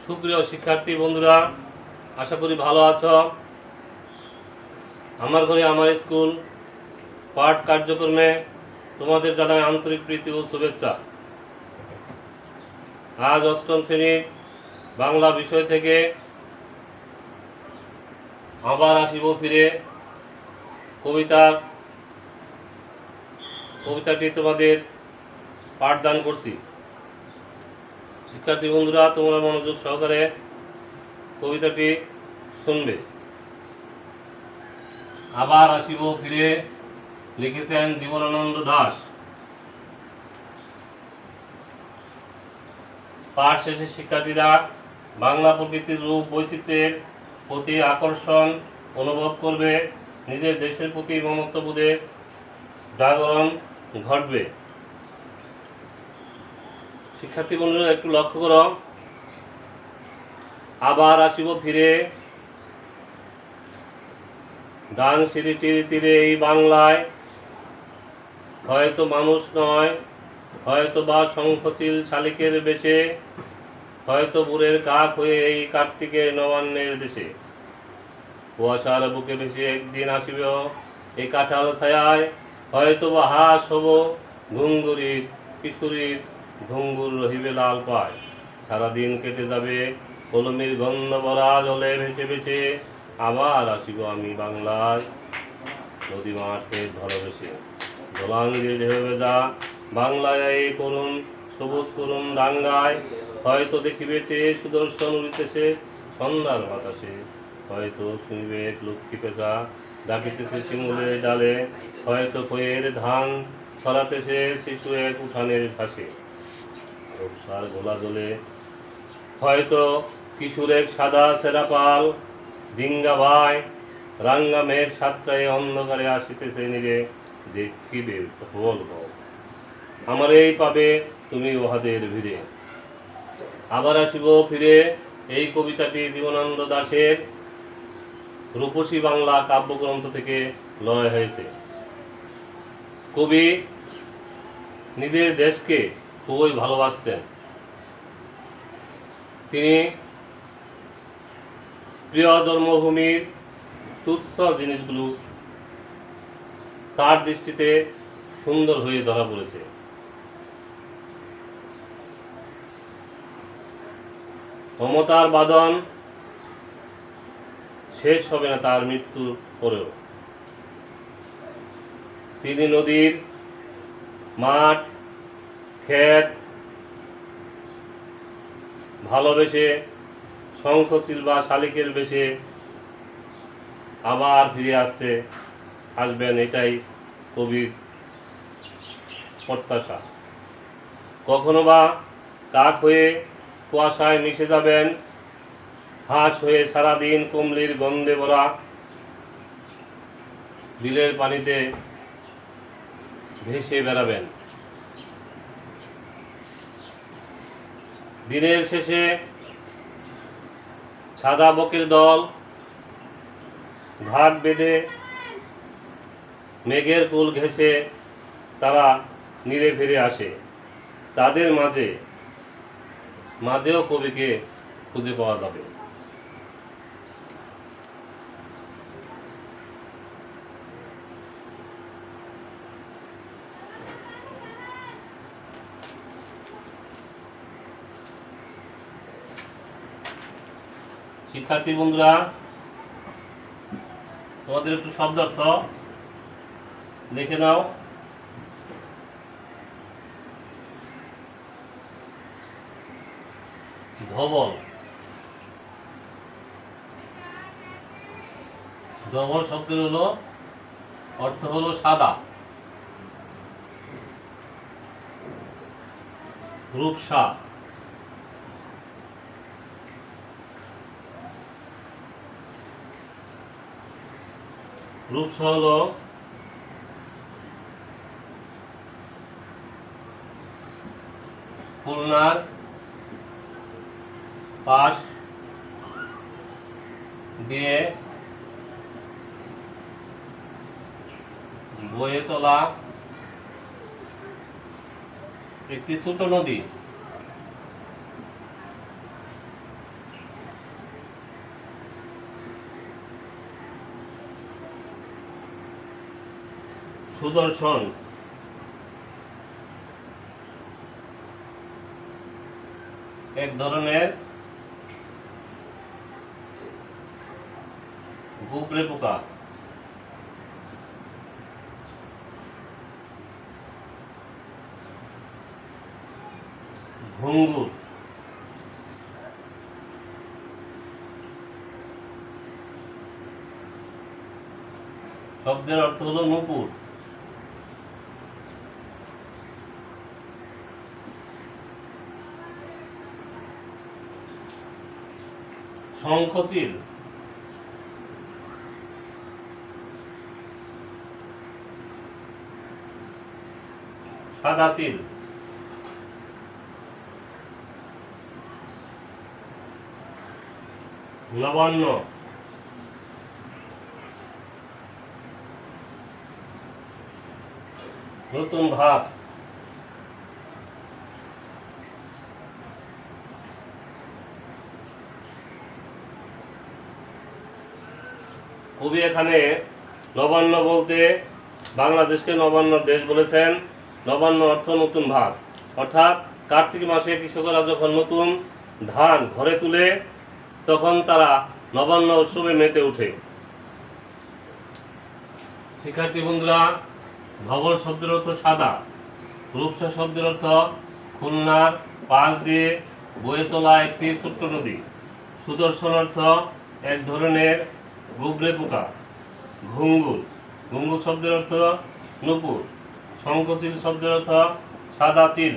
সুপ্রিয় শিক্ষার্থী বন্ধুরা, আশা করি ভালো আছো। আমার ঘরে আমার স্কুল পাঠ কার্যক্রমে তোমাদের জানাই আন্তরিক প্রীতি ও শুভেচ্ছা। আজ অষ্টম শ্রেণীর বাংলা বিষয় থেকে আবার আসিব ফিরে কবিতাটি তোমাদের পাঠদান করছি। শিক্ষার্থী বন্ধুরা, তোমরা মনোযোগ সহকারে কবিতাটি শুনবে। আবার আসিব ফিরে লিখেছেন জীবনানন্দ দাশ। পাঠ শেষে শিক্ষার্থীরা বাংলা প্রকৃতির রূপ বৈচিত্র্যের প্রতি আকর্ষণ অনুভব করবে, নিজের দেশের প্রতি মমত্ববোধের জাগরণ ঘটবে। শিক্ষার্থী বন্ধুরা, একটু লক্ষ্য করো। আবার আসিব ফিরে, ডান সিঁড়িটির তীরে এই বাংলায়, হয়তো মানুষ নয়, হয়তো বা শঙ্খচিল শালিকের বেশে, হয়তো বুড়ের কাক হয়ে এই কার্তিকের নবান্নের দেশে। কুয়াশার বুকে ভেসে একদিন আসিব এই কাঁঠাল ছায়ায়, হয়তো বা হাঁস হব ঘুঙ্গুরির কিশোরীর, ঘুঙ্গুর রহিবে লাল পায়। সারাদিন কেটে যাবে কলমের গন্ধ ভরা জলে ভেসে ভেসে, আবার আসিব আমি বাংলায় নদী মাঠে ভালোবেসে। জলাঙ্গির ঢেউ ভেজা বাংলায় এই করুণ সবুজ করুণ ডাঙ্গায়, হয়তো দেখিবে চেয়ে সুদর্শন উড়িতেছে সন্ধ্যার বাতাসে, হয়তো শুনিবে লক্ষ্মী পেঁচা ডাকিতেছে শিমুলের ডালে, হয়তো খয়ের ধান ছড়াতেছে শিশু এক উঠানের ঘাসে। রূপসার গোলা জলে হয়তো কিশোর এক সাদা সেরা পাল, ডিঙ্গা ভাই রাঙ্গা মেঘ সাতটায় অন্ধকারে আসিতেছে নিরে, দেখিবে বলব আমার এই পাবে তুমি উহাদের ভিড়ে। আবার আসিব ফিরে এই কবিতাটি জীবনানন্দ দাশের রূপসী বাংলা কাব্যগ্রন্থ থেকে লয় হয়েছে। কবি নিজের দেশকে খুবই ভালোবাসতেন। তিনি প্রিয় জন্মভূমির তুচ্ছ জিনিসগুলো তার দৃষ্টিতে সুন্দর হয়ে ধরা পড়েছে। মমতার বাদন শেষ হবে না তার মৃত্যুর পরেও। তিনি নদীর মাঠ ক্ষেত ভালোবেসে শঙ্খচিল বা শালিকের বেশে আবার ফিরে আসবেন, এটাই কবির প্রত্যাশা। কখনো বা কাক হয়ে কুয়াশায় মিশে যাবেন, হাঁস হয়ে সারাদিন কুমলির গন্ধে ভরা বিলের পানিতে ভেসে বেড়াবেন। দিনের শেষে সাদা বকের দল ঝাঁক বেঁধে মেঘের কুল ঘেঁষে তারা নিরে ফিরে আসে। তাদের মাঝেও কবিকে খুঁজে পাওয়া যাবে। শিক্ষার্থী বন্ধুরা, তোমাদের একটু শব্দার্থ লিখে নাও। ধবল, ধবল শব্দের অর্থ হলো সাদা। রূপসা, রূপসা হলো খুলনার পাশ দিয়ে বয়ে চলা একটি ছোট নদী। সুদর্শন, এক ধরনের গুবরে পোকা। ঘুঙ্গুর, শব্দের অর্থ হলো নূপুর। শঙ্খচিল, সাদা চিল। নবান্ন, নতুন ভাত। কবি এখানে নবান্ন বলতে বাংলাদেশকে নবান্ন দেশ বলেছেন। নবান্ন অর্থ নতুন ভাত, অর্থাৎ কার্তিক মাসে কৃষকরা যখন নতুন ধান ঘরে তুলে তখন তারা নবান্ন উৎসবে মেতে ওঠে। শিক্ষার্থী বন্ধুরা, ধবল শব্দের অর্থ সাদা, রূপসা শব্দের অর্থ খুলনার পাশ দিয়ে বয়ে চলা একটি ছোট্ট নদী, সুদর্শন অর্থ এক ধরনের গুবরে পোকা, ঘুঙ্গুর, ঘুঙ্গুর শব্দের অর্থ নূপুর, শঙ্খচিল শব্দের অর্থ সাদা চিল।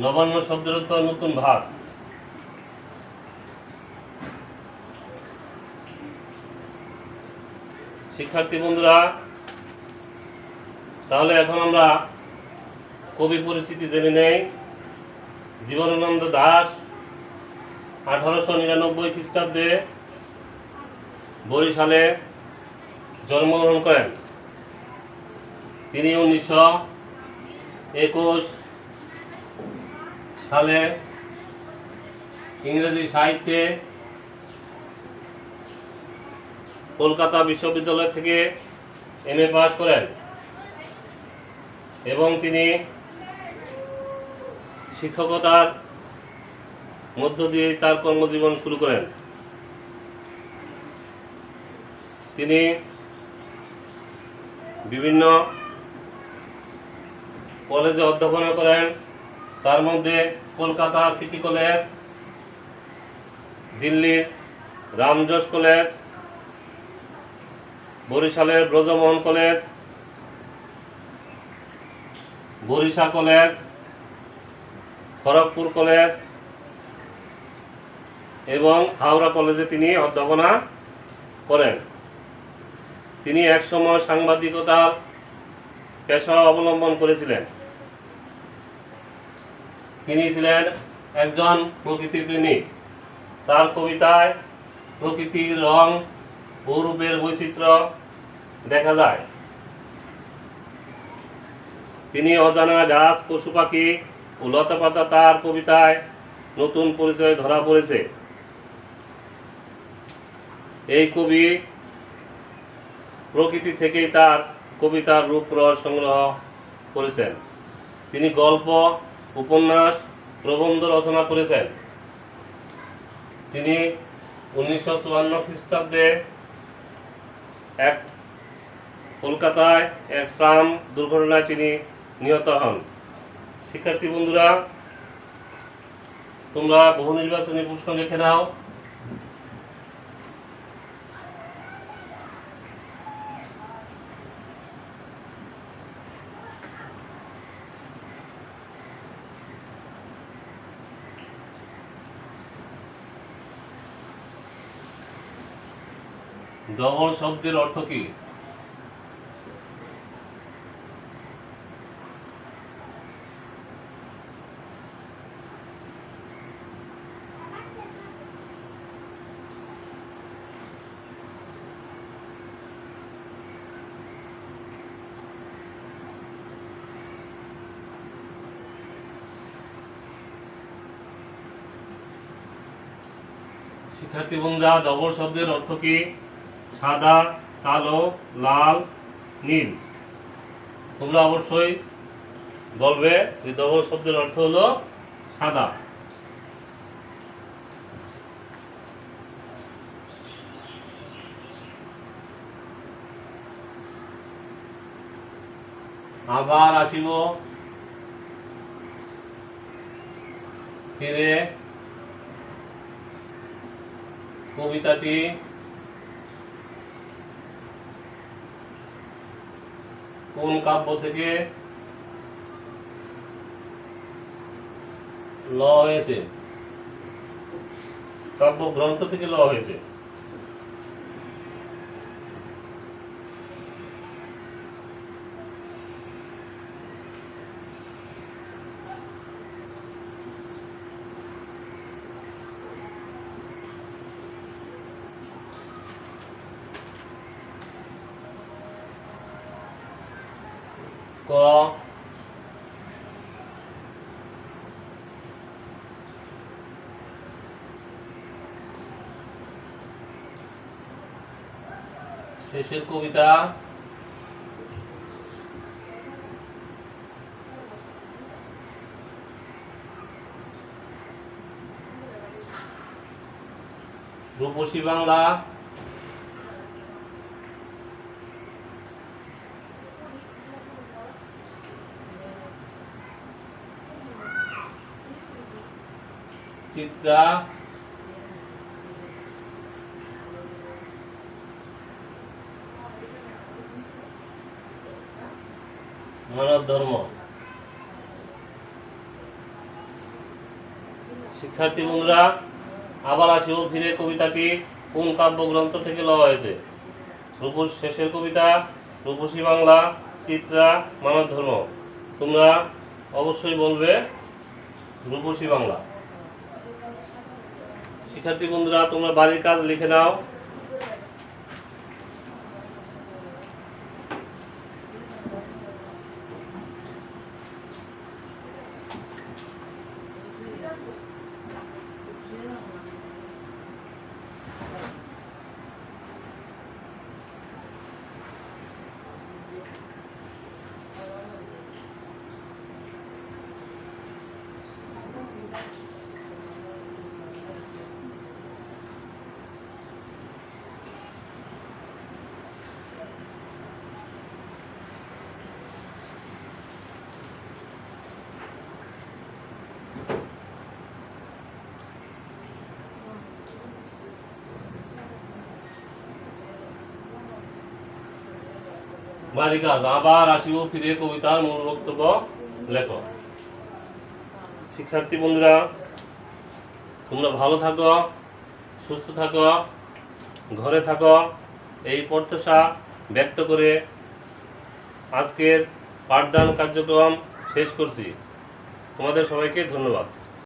নবান্ন শব্দের অর্থ নতুন ভাত। শিক্ষার্থী বন্ধুরা, তাহলে এখন আমরা কবি পরিচিতি জেনে নেই। জীবনানন্দ দাশ 1899 খ্রিস্টাব্দে বরিশালে জন্মগ্রহণ করেন। তিনি 1921 সালে ইংরেজি সাহিত্যে কলকাতা বিশ্ববিদ্যালয় থেকে MA পাস করেন এবং তিনি শিক্ষকতার মধ্য দিয়ে তার কর্মজীবন শুরু করেন। তিনি বিভিন্ন কলেজে অধ্যাপনা করেন, তার মধ্যে কলকাতা সিটি কলেজ, দিল্লির রামজোস কলেজ, বরিশালের ব্রজমোহন কলেজ, বরিশা কলেজ, খড়গপুর কলেজ এবং হাওড়া কলেজে তিনি অধ্যাপনা করেন। তিনি একসময় সাংবাদিকতার পেশা অবলম্বন করেছিলেন। তিনি ছিলেন একজন প্রকৃতি প্রেমিক। তার কবিতায় প্রকৃতির রং ও রূপের বৈচিত্র্য দেখা যায়। তিনি অজানা গাছ, পশু পাখি ও লতাপাতা তার কবিতায় নতুন পরিচয় ধরা পড়েছে। এই কবি প্রকৃতি থেকেই তার কবিতার রূপ রস সংগ্রহ করেছেন। তিনি গল্প, উপন্যাস, প্রবন্ধ রচনা করেছেন। তিনি 1954 খ্রিস্টাব্দে কলকাতায় এক ট্রাম দুর্ঘটনায় তিনি নিহত হন। শিক্ষার্থী বন্ধুরা, তোমরা বহু নির্বাচনী প্রশ্ন লিখে নাও। ডবল শব্দের অর্থ কি? শিক্ষার্থী বন্ধুরা, ডবল শব্দের অর্থ কি? সাদা, কালো, লাল, নীল। তোমরা অবশ্যই বলবে যে ধবল শব্দের অর্থ হলো সাদা। আবার আসিব ফিরে কবিতাটি কোন কাব্য থেকে ল হয়েছে? কাব্য গ্রন্থ থেকে ল হয়েছে। ক শেষের কবিতা রূপসী বাংলা চিত্রা মানব ধর্ম। শিক্ষার্থী বন্ধুরা, আবার আসিব ফিরে কবিতাটি কোন কাব্যগ্রন্থ থেকে ল হয়েছে? শেষের কবিতা রূপসী বাংলা, চিত্রা, মানব ধর্ম। তোমরা অবশ্যই বলবে রূপসী বাংলা। শিক্ষার্থী বন্ধুরা, তোমরা বাড়ির কাজ লিখে নাও। বাড়ির কাজ আবার আসিব ফিরে কবিতার মূল বক্তব্য লেখো। শিক্ষার্থী বন্ধুরা, তোমরা ভালো থাকো, সুস্থ থাকো, ঘরে থাকো, এই প্রত্যাশা ব্যক্ত করে আজকের পাঠদান কার্যক্রম শেষ করছি। তোমাদের সবাইকে ধন্যবাদ।